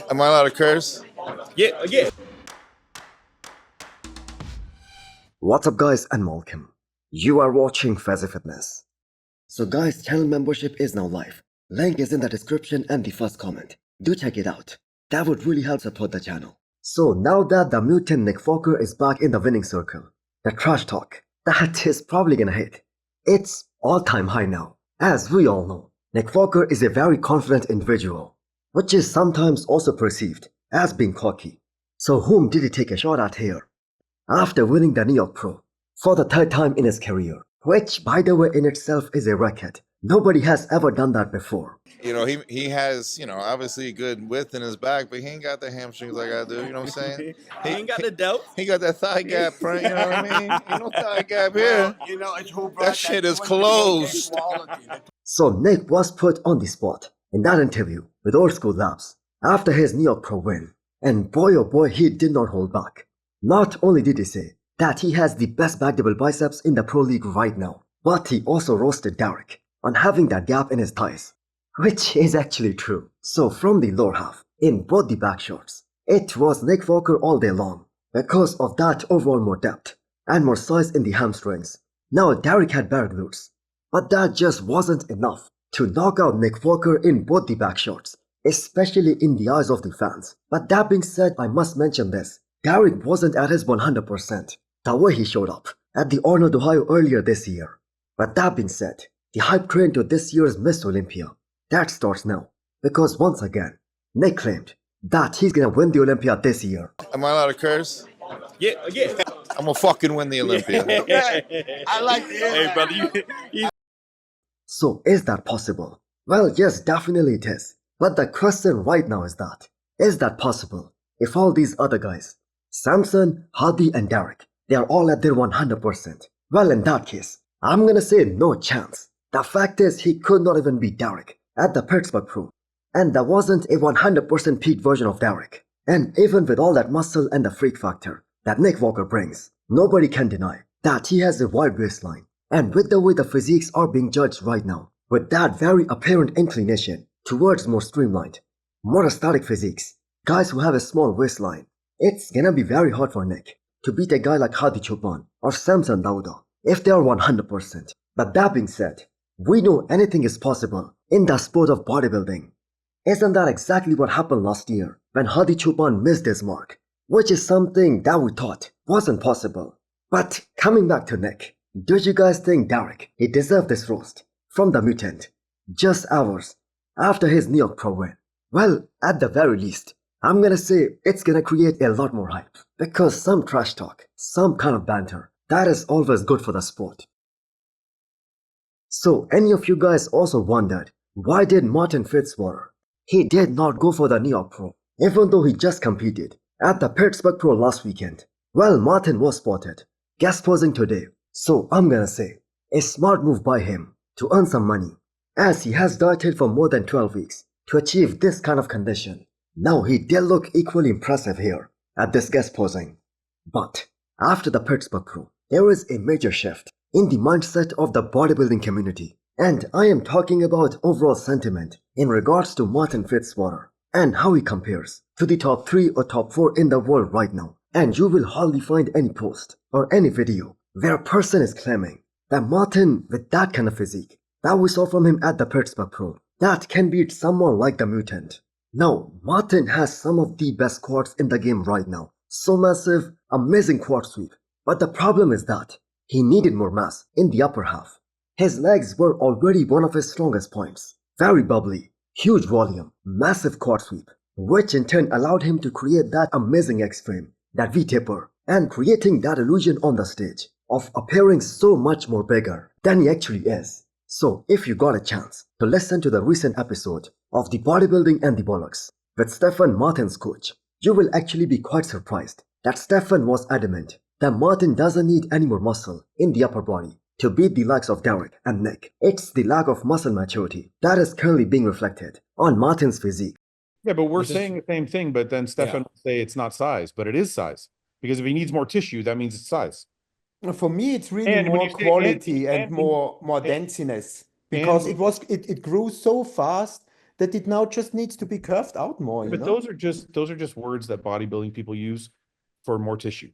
Am I allowed to curse? Yeah. What's up guys, and welcome. You are watching Fazi Fitness. So guys, channel membership is now live. Link is in the description and the first comment. Do check it out. That would really help support the channel. So now that the mutant Nick Fokker is back in the winning circle, the trash talk, that is probably gonna hit. It's all-time high now. As we all know, Nick Fokker is a very confident individual, which is sometimes also perceived as being cocky. So whom did he take a shot at here? After winning the New York Pro for the third time in his career, which by the way in itself is a record. Nobody has ever done that before. You know, he has, obviously good width in his back, but he ain't got the hamstrings like I do, you know what I'm saying? He ain't got the depth. He got that thigh gap front, you know what I mean? Ain't no thigh gap here. That shit is closed. So Nick was put on the spot in that interview with Old School Labs after his New York Pro win. And boy oh boy, he did not hold back. Not only did he say that he has the best back double biceps in the Pro League right now, but he also roasted Derek on having that gap in his thighs, which is actually true. So from the lower half, in both the back shots, it was Nick Fokker all day long because of that overall more depth and more size in the hamstrings. Now Derek had better glutes, but that just wasn't enough to knock out Nick Fokker in both the back shots, especially in the eyes of the fans. But that being said, I must mention this. Derek wasn't at his 100% the way he showed up at the Arnold, Ohio earlier this year. But that being said, the hype train to this year's Miss Olympia, that starts now. Because once again, Nick claimed that he's gonna win the Olympia this year. Am I allowed to curse? Yeah. I'm gonna fucking win the Olympia. I like it. Hey, brother, So is that possible? Well, yes, definitely it is. But the question right now is that possible if all these other guys, Samson, Hadi and Derek, they are all at their 100%. Well, in that case, I'm gonna say no chance. The fact is he could not even beat Derek at the Pittsburgh Pro. And that wasn't a 100% peak version of Derek. And even with all that muscle and the freak factor that Nick Fokker brings, nobody can deny that he has a wide waistline. And with the way the physiques are being judged right now, with that very apparent inclination towards more streamlined, more aesthetic physiques, guys who have a small waistline, it's gonna be very hard for Nick to beat a guy like Hadi Choopan or Samson Dauda if they are 100%. But that being said, we know anything is possible in the sport of bodybuilding. Isn't that exactly what happened last year when Hadi Choopan missed his mark, which is something that we thought wasn't possible. But coming back to Nick, do you guys think Derek, he deserved this roast from the mutant just hours after his New York Pro win? Well, at the very least, I'm gonna say it's gonna create a lot more hype because some trash talk, some kind of banter, that is always good for the sport. So any of you guys also wondered why did Martin-Fitzwater? He did not go for the New York Pro even though he just competed at the Pittsburgh Pro last weekend. Well, Martin was spotted guest posing today, so I'm gonna say a smart move by him to earn some money as he has dieted for more than 12 weeks to achieve this kind of condition. Now he did look equally impressive here at this guest posing. But after the Pittsburgh Pro, there is a major shift in the mindset of the bodybuilding community. And I am talking about overall sentiment in regards to Martin-Fitzwater and how he compares to the top 3 or top 4 in the world right now. And you will hardly find any post or any video where a person is claiming that Martin with that kind of physique that we saw from him at the Pittsburgh Pro, that can beat someone like the mutant. Now, Martin has some of the best quads in the game right now. So massive, amazing quad sweep. But the problem is that he needed more mass in the upper half. His legs were already one of his strongest points. Very bubbly, huge volume, massive quad sweep, which in turn allowed him to create that amazing X-frame, that V-taper, and creating that illusion on the stage of appearing so much more bigger than he actually is. So if you got a chance to listen to the recent episode of the Bodybuilding and the Bollocks with Stephane, Martin's coach, you will actually be quite surprised that Stephane was adamant that Martin doesn't need any more muscle in the upper body to beat the likes of Derek and Nick. It's the lack of muscle maturity that is currently being reflected on Martin's physique. Yeah, but we're saying the same thing, but then Stephane will say it's not size, but it is size. Because if he needs more tissue, that means it's size. For me, it's really more quality and more denseness, because it grew so fast that it now just needs to be curved out more, you But know? those are just words that bodybuilding people use for more tissue.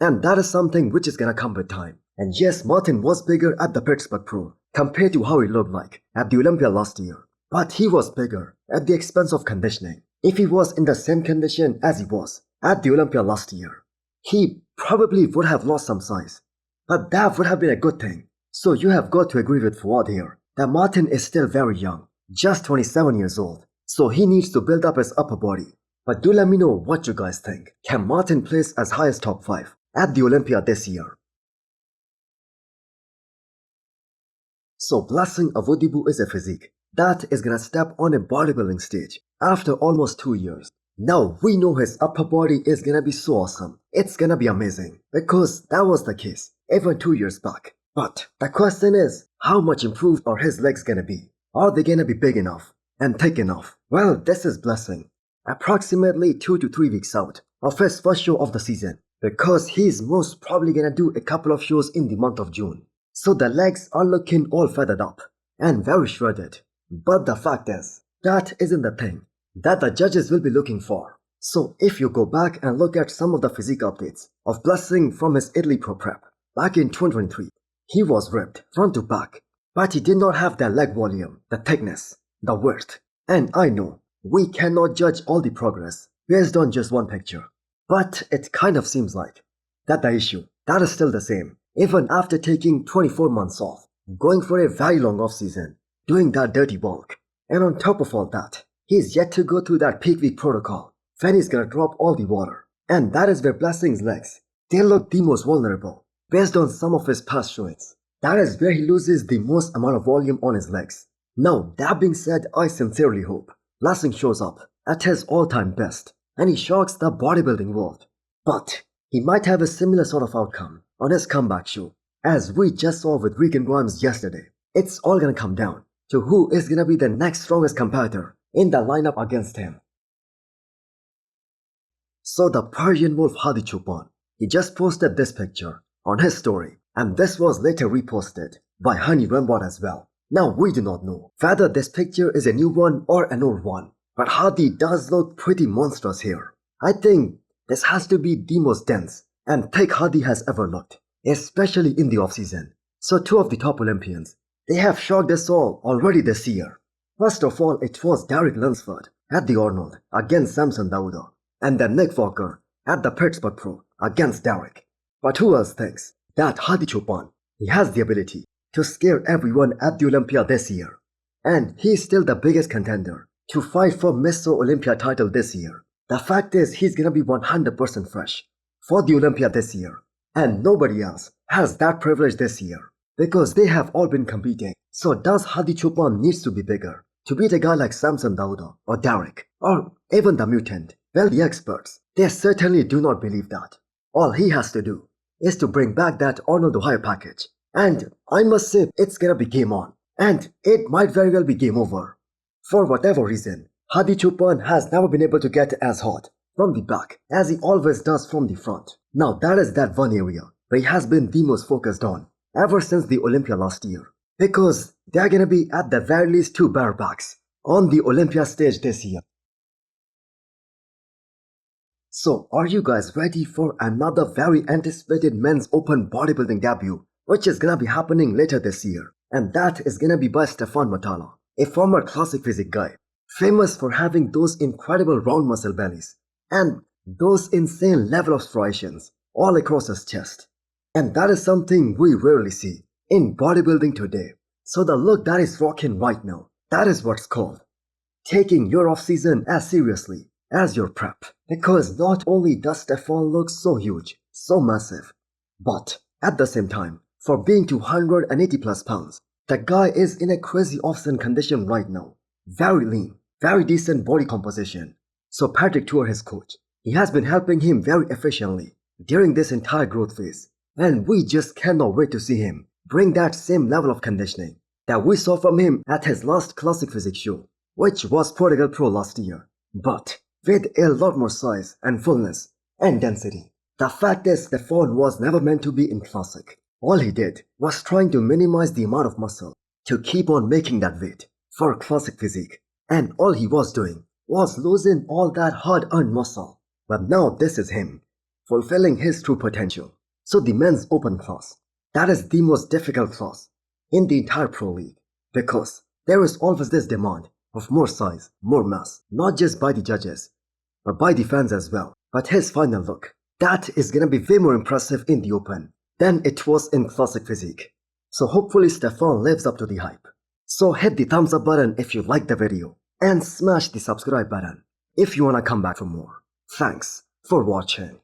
And that is something which is gonna come with time. And yes, Martin was bigger at the Pittsburgh Pro compared to how he looked like at the Olympia last year. But he was bigger at the expense of conditioning. If he was in the same condition as he was at the Olympia last year, he probably would have lost some size. But that would have been a good thing. So you have got to agree with Fuad here that Martin is still very young, just 27 years old. So he needs to build up his upper body. But do let me know what you guys think. Can Martin place as high as top 5 at the Olympia this year? So Blessing Awodibu is a physique that is gonna step on a bodybuilding stage after almost 2 years. Now we know his upper body is gonna be so awesome. It's gonna be amazing because that was the case even 2 years back. But the question is, how much improved are his legs gonna be? Are they gonna be big enough and thick enough? Well, this is Blessing, approximately 2 to 3 weeks out of his first show of the season, because he's most probably gonna do a couple of shows in the month of June. So the legs are looking all feathered up and very shredded. But the fact is, that isn't the thing that the judges will be looking for. So if you go back and look at some of the physique updates of Blessing from his Italy Pro Prep back in 2023, he was ripped front to back, but he did not have the leg volume, the thickness, the width. And I know we cannot judge all the progress based on just one picture, but it kind of seems like that the issue that is still the same even after taking 24 months off, going for a very long off season, doing that dirty bulk. And on top of all that, he's yet to go through that peak week protocol when he's gonna drop all the water. And that is where Blessing's legs, they look the most vulnerable based on some of his past showings. That is where he loses the most amount of volume on his legs. Now, that being said, I sincerely hope Blessing shows up at his all-time best and he shocks the bodybuilding world. But he might have a similar sort of outcome on his comeback show, as we just saw with Regan Grimes yesterday. It's all gonna come down to who is gonna be the next strongest competitor in the lineup against him. So the Persian Wolf Hadi Chupan, he just posted this picture on his story, and this was later reposted by Honey Rembot as well. Now we do not know whether this picture is a new one or an old one, but Hadi does look pretty monstrous here. I think this has to be the most dense and thick Hadi has ever looked, especially in the off-season. So two of the top Olympians, they have shocked us all already this year. First of all, it was Derek Lunsford at the Arnold against Samson Dauda, and then Nick Walker at the Pittsburgh Pro against Derek. But who else thinks that Hadi Chupan, he has the ability to scare everyone at the Olympia this year? And he's still the biggest contender to fight for Mr. Olympia title this year. The fact is, he's gonna be 100% fresh for the Olympia this year. And nobody else has that privilege this year, because they have all been competing. So does Hadi Chupan needs to be bigger to beat a guy like Samson Dauda or Derek or even the Mutant? Well, the experts, they certainly do not believe that. All he has to do is to bring back that Arnold Ohio package. And I must say, it's gonna be game on. And it might very well be game over. For whatever reason, Hadi Chupan has never been able to get as hot from the back as he always does from the front. Now that is that one area where he has been the most focused on ever since the Olympia last year, because they are gonna be at the very least 2 barebacks on the Olympia stage this year. So are you guys ready for another very anticipated men's open bodybuilding debut, which is gonna be happening later this year? And that is gonna be by Stephane Matala, a former classic physique guy, famous for having those incredible round muscle bellies and those insane level of striations all across his chest. And that is something we rarely see in bodybuilding today. So the look that is rocking right now, that is what's called taking your off-season as seriously as your prep. Because not only does Stephane look so huge, so massive, but at the same time, for being 280 plus pounds, the guy is in a crazy off-season condition right now. Very lean, very decent body composition. So Patrick Tour, his coach, he has been helping him very efficiently during this entire growth phase. And we just cannot wait to see him bring that same level of conditioning that we saw from him at his last classic physique show, which was Portugal Pro last year, but with a lot more size and fullness and density. The fact is, Stephane was never meant to be in classic. All he did was trying to minimize the amount of muscle to keep on making that weight for classic physique. And all he was doing was losing all that hard-earned muscle. But now this is him, fulfilling his true potential. So the men's open class, that is the most difficult class in the entire pro league. Because there is always this demand of more size, more mass, not just by the judges, but by the fans as well. But his final look, that is gonna be way more impressive in the open than it was in classic physique. So hopefully Stephane lives up to the hype. So hit the thumbs up button if you liked the video and smash the subscribe button if you wanna come back for more. Thanks for watching.